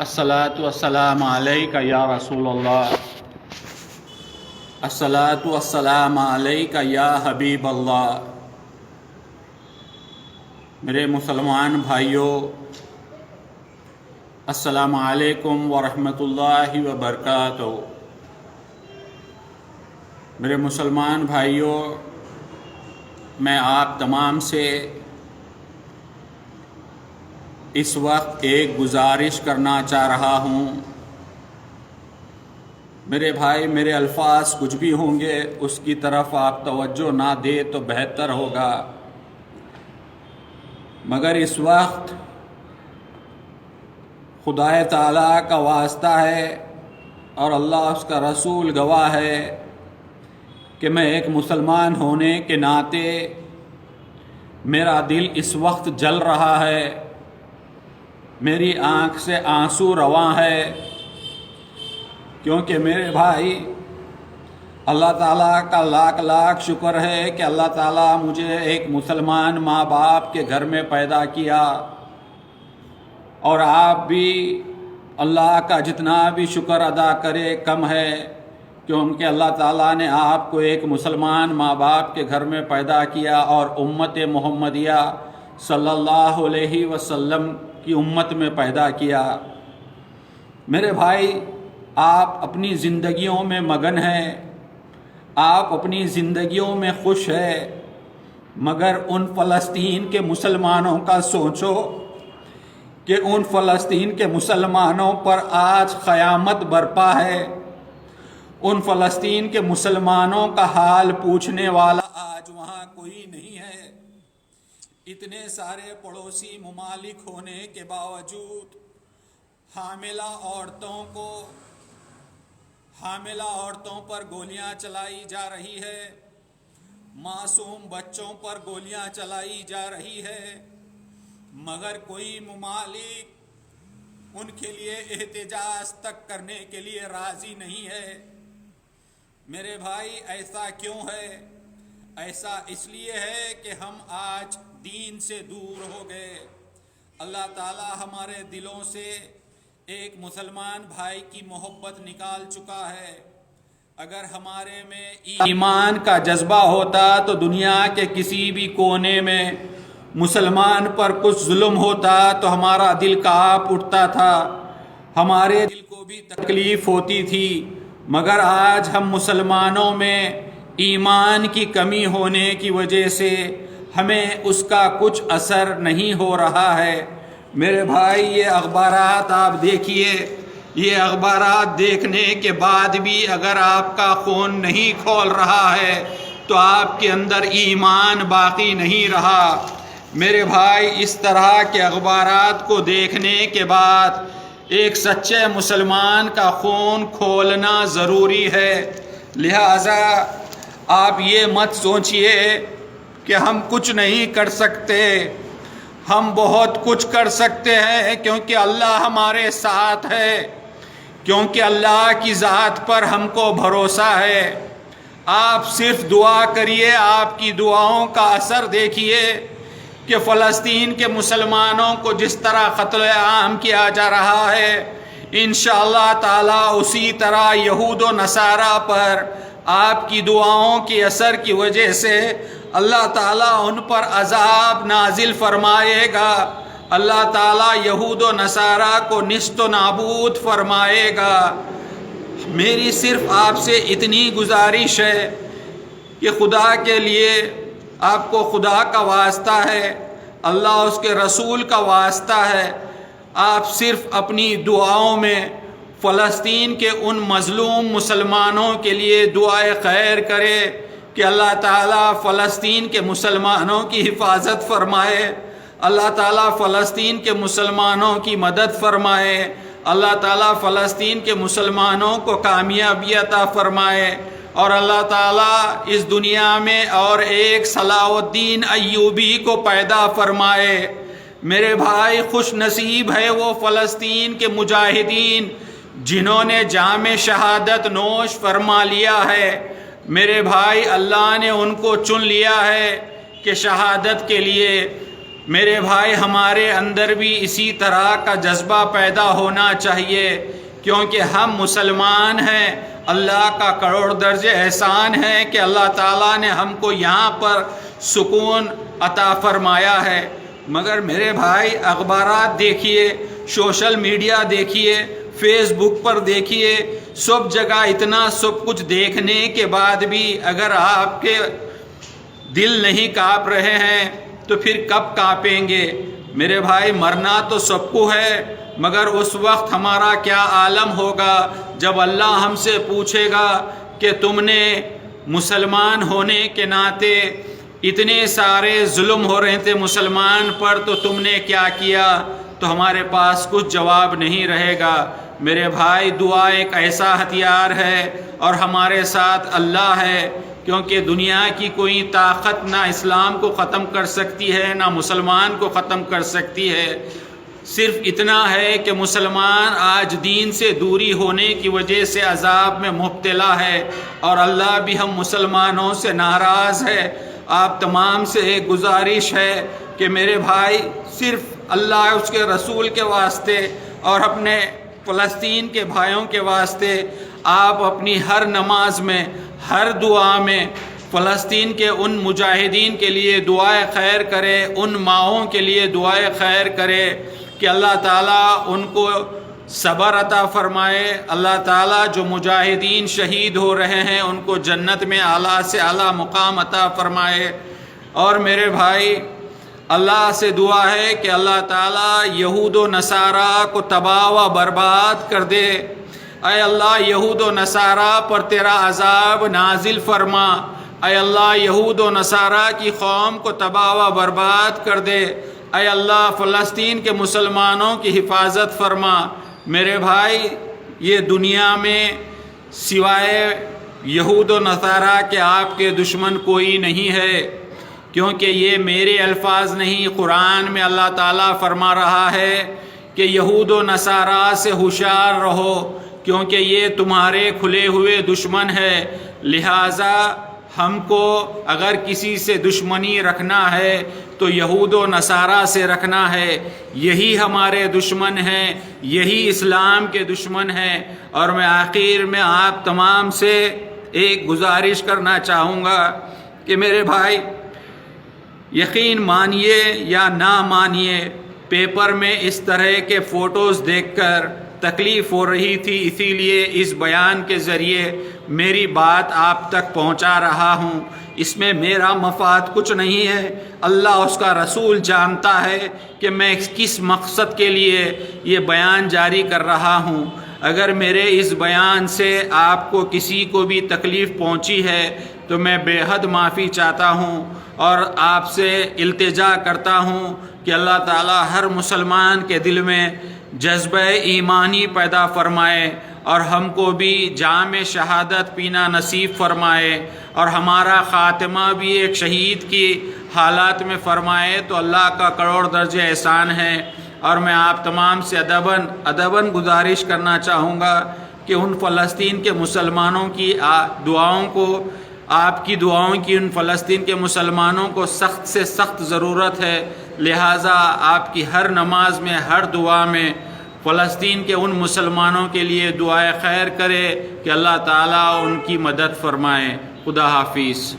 الصلاۃ والسلام علیک یا رسول اللہ، الصلاۃ والسلام علیک یا حبیب اللہ۔ میرے مسلمان بھائیوں، السلام علیکم ورحمۃ اللہ وبرکاتہ۔ میرے مسلمان بھائیوں، میں آپ تمام سے اس وقت ایک گزارش کرنا چاہ رہا ہوں۔ میرے بھائی، میرے الفاظ کچھ بھی ہوں گے اس کی طرف آپ توجہ نہ دے تو بہتر ہوگا، مگر اس وقت خدا تعالیٰ کا واسطہ ہے اور اللہ اس کا رسول گواہ ہے کہ میں ایک مسلمان ہونے کے ناطے میرا دل اس وقت جل رہا ہے، میری آنکھ سے آنسو رواں ہے، کیونکہ میرے بھائی، اللہ تعالیٰ کا لاکھ لاکھ شکر ہے کہ اللہ تعالیٰ مجھے ایک مسلمان ماں باپ کے گھر میں پیدا کیا، اور آپ بھی اللہ کا جتنا بھی شکر ادا کرے کم ہے، کیونکہ اللہ تعالیٰ نے آپ کو ایک مسلمان ماں باپ کے گھر میں پیدا کیا اور امت محمدیہ صلی اللہ علیہ وسلم کی امت میں پیدا کیا۔ میرے بھائی، آپ اپنی زندگیوں میں مگن ہیں، آپ اپنی زندگیوں میں خوش ہیں، مگر ان فلسطین کے مسلمانوں کا سوچو کہ ان فلسطین کے مسلمانوں پر آج قیامت برپا ہے۔ ان فلسطین کے مسلمانوں کا حال پوچھنے والا آج وہاں کوئی نہیں ہے۔ اتنے سارے پڑوسی ممالک ہونے کے باوجود حاملہ عورتوں پر گولیاں چلائی جا رہی ہے، معصوم بچوں پر گولیاں چلائی جا رہی ہے، مگر کوئی ممالک ان کے لیے احتجاج تک کرنے کے لیے راضی نہیں ہے۔ میرے بھائی، ایسا کیوں ہے؟ ایسا اس لیے ہے کہ ہم آج دین سے دور ہو گئے۔ اللہ تعالی ہمارے دلوں سے ایک مسلمان بھائی کی محبت نکال چکا ہے۔ اگر ہمارے میں ایمان کا جذبہ ہوتا تو دنیا کے کسی بھی کونے میں مسلمان پر کچھ ظلم ہوتا تو ہمارا دل کانپ اٹھتا تھا، ہمارے دل کو بھی تکلیف ہوتی تھی، مگر آج ہم مسلمانوں میں ایمان کی کمی ہونے کی وجہ سے ہمیں اس کا کچھ اثر نہیں ہو رہا ہے۔ میرے بھائی، یہ اخبارات آپ دیکھیے، یہ اخبارات دیکھنے کے بعد بھی اگر آپ کا خون نہیں کھول رہا ہے تو آپ کے اندر ایمان باقی نہیں رہا۔ میرے بھائی، اس طرح کے اخبارات کو دیکھنے کے بعد ایک سچے مسلمان کا خون کھولنا ضروری ہے۔ لہٰذا آپ یہ مت سوچئے کہ ہم کچھ نہیں کر سکتے، ہم بہت کچھ کر سکتے ہیں، کیونکہ اللہ ہمارے ساتھ ہے، کیونکہ اللہ کی ذات پر ہم کو بھروسہ ہے۔ آپ صرف دعا کریے، آپ کی دعاؤں کا اثر دیکھیے کہ فلسطین کے مسلمانوں کو جس طرح قتل عام کیا جا رہا ہے، انشاءاللہ تعالی اسی طرح یہود و نصارہ پر آپ کی دعاؤں کے اثر کی وجہ سے اللہ تعالیٰ ان پر عذاب نازل فرمائے گا، اللہ تعالیٰ یہود و نصارہ کو نیست و نابود فرمائے گا۔ میری صرف آپ سے اتنی گزارش ہے کہ خدا کے لیے، آپ کو خدا کا واسطہ ہے، اللہ اس کے رسول کا واسطہ ہے، آپ صرف اپنی دعاؤں میں فلسطین کے ان مظلوم مسلمانوں کے لیے دعائے خیر کرے کہ اللہ تعالیٰ فلسطین کے مسلمانوں کی حفاظت فرمائے، اللہ تعالیٰ فلسطین کے مسلمانوں کی مدد فرمائے، اللہ تعالیٰ فلسطین کے مسلمانوں کو کامیابی عطا فرمائے، اور اللہ تعالیٰ اس دنیا میں اور ایک صلاح الدین ایوبی کو پیدا فرمائے۔ میرے بھائی، خوش نصیب ہے وہ فلسطین کے مجاہدین جنہوں نے جام شہادت نوش فرما لیا ہے۔ میرے بھائی، اللہ نے ان کو چن لیا ہے کہ شہادت کے لیے میرے بھائی ہمارے اندر بھی اسی طرح کا جذبہ پیدا ہونا چاہیے، کیونکہ ہم مسلمان ہیں۔ اللہ کا کروڑ درجے احسان ہے کہ اللہ تعالیٰ نے ہم کو یہاں پر سکون عطا فرمایا ہے، مگر میرے بھائی اخبارات دیکھیے، سوشل میڈیا دیکھیے، فیس بک پر دیکھیے، سب جگہ اتنا سب کچھ دیکھنے کے بعد بھی اگر آپ کے دل نہیں کانپ رہے ہیں تو پھر کب کانپیں گے؟ میرے بھائی مرنا تو سب کو ہے، مگر اس وقت ہمارا کیا عالم ہوگا جب اللہ ہم سے پوچھے گا کہ تم نے مسلمان ہونے کے ناطے اتنے سارے ظلم ہو رہے تھے مسلمان پر، تو تم نے کیا کیا؟ تو ہمارے پاس کچھ جواب نہیں رہے گا۔ میرے بھائی دعا ایک ایسا ہتھیار ہے اور ہمارے ساتھ اللہ ہے، کیونکہ دنیا کی کوئی طاقت نہ اسلام کو ختم کر سکتی ہے نہ مسلمان کو ختم کر سکتی ہے۔ صرف اتنا ہے کہ مسلمان آج دین سے دوری ہونے کی وجہ سے عذاب میں مبتلا ہے، اور اللہ بھی ہم مسلمانوں سے ناراض ہے۔ آپ تمام سے ایک گزارش ہے کہ میرے بھائی صرف اللہ اس کے رسول کے واسطے اور اپنے فلسطین کے بھائیوں کے واسطے آپ اپنی ہر نماز میں، ہر دعا میں فلسطین کے ان مجاہدین کے لیے دعائے خیر کرے، ان ماؤں کے لیے دعائے خیر کرے کہ اللہ تعالیٰ ان کو صبر عطا فرمائے۔ اللہ تعالیٰ جو مجاہدین شہید ہو رہے ہیں ان کو جنت میں اعلیٰ سے اعلیٰ مقام عطا فرمائے۔ اور میرے بھائی اللہ سے دعا ہے کہ اللہ تعالیٰ یہود و نصارہ کو تباہ و برباد کر دے۔ اے اللہ یہود و نصارہ پر تیرا عذاب نازل فرما۔ اے اللہ یہود و نصارہ کی قوم کو تباہ و برباد کر دے۔ اے اللہ فلسطین کے مسلمانوں کی حفاظت فرما۔ میرے بھائی یہ دنیا میں سوائے یہود و نصارہ کے آپ کے دشمن کوئی نہیں ہے، کیونکہ یہ میرے الفاظ نہیں، قرآن میں اللہ تعالیٰ فرما رہا ہے کہ یہود و نصارہ سے ہوشیار رہو، کیونکہ یہ تمہارے کھلے ہوئے دشمن ہے۔ لہٰذا ہم کو اگر کسی سے دشمنی رکھنا ہے تو یہود و نصارہ سے رکھنا ہے، یہی ہمارے دشمن ہیں، یہی اسلام کے دشمن ہیں۔ اور میں آخر میں آپ تمام سے ایک گزارش کرنا چاہوں گا کہ میرے بھائی یقین مانیے یا نہ مانیے، پیپر میں اس طرح کے فوٹوز دیکھ کر تکلیف ہو رہی تھی، اسی لیے اس بیان کے ذریعے میری بات آپ تک پہنچا رہا ہوں۔ اس میں میرا مفاد کچھ نہیں ہے، اللہ اس کا رسول جانتا ہے کہ میں کس مقصد کے لیے یہ بیان جاری کر رہا ہوں۔ اگر میرے اس بیان سے آپ کو کسی کو بھی تکلیف پہنچی ہے تو میں بے حد معافی چاہتا ہوں، اور آپ سے التجا کرتا ہوں کہ اللہ تعالیٰ ہر مسلمان کے دل میں جذبہ ایمانی پیدا فرمائے، اور ہم کو بھی جام شہادت پینا نصیب فرمائے، اور ہمارا خاتمہ بھی ایک شہید کی حالات میں فرمائے، تو اللہ کا کروڑ درجے احسان ہے۔ اور میں آپ تمام سے ادباً گزارش کرنا چاہوں گا کہ ان فلسطین کے مسلمانوں کی دعاؤں کو، آپ کی دعاؤں کی ان فلسطین کے مسلمانوں کو سخت سے سخت ضرورت ہے، لہٰذا آپ کی ہر نماز میں، ہر دعا میں فلسطین کے ان مسلمانوں کے لیے دعائے خیر کرے کہ اللہ تعالیٰ ان کی مدد فرمائے۔ خدا حافظ۔